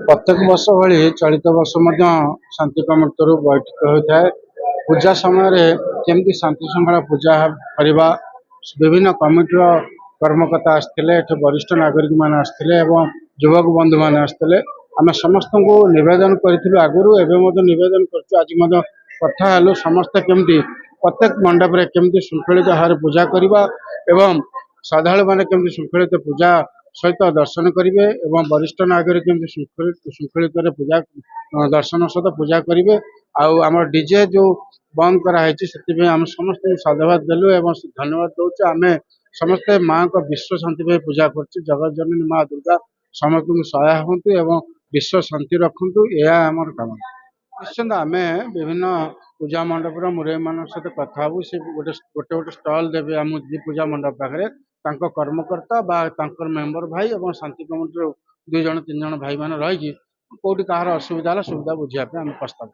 प्रत्येक वर्ष भली चलित वर्ष शांति कमिटी बैठक होता है। पूजा समय केमती शांति श्रृंखला पूजा करवा विभिन्न कमिटर कर्मकर्ता आसते वरिष्ठ नागरिक मैंने आसते युवक बंधु मैंने आसते आम समस्त को नवेदन करूँ आगुरी एवं नवेदन कर कथा हेलु समस्ते केमती प्रत्येक मंडप रे केमती श्रृंखलित भाव पूजा करवा एवं श्रद्धालु मैंने केमती श्रृंखलित पूजा सहित दर्शन करेंगे एवं वरिष्ठ नागरिक केमती श्रृंखलित पूजा दर्शन सहित पूजा करेंगे। आम डीजे जो बंद कराई से आम समस्त साधुवाद देलु एवं धन्यवाद दौर आम समस्ते माँ को विश्व शांति पूजा कर जगत जननी माँ दुर्गा समस्त को सहाय हूँ एवं विश्व शांति रखु यह आम काम। निश्चिंत आम विभिन्न पूजा मंडप मुरई मान सहित कथा हूँ सी गोटे गोटे गोटे स्टल देवे आम पूजा मंडप पाखे कर्मकर्ता मेंबर भाई और शांति कमिटी 2 जन 3 जन भाई मैंने रही कौटी कहार असुविधा सुविधा बुझापी आम प्रस्ताव।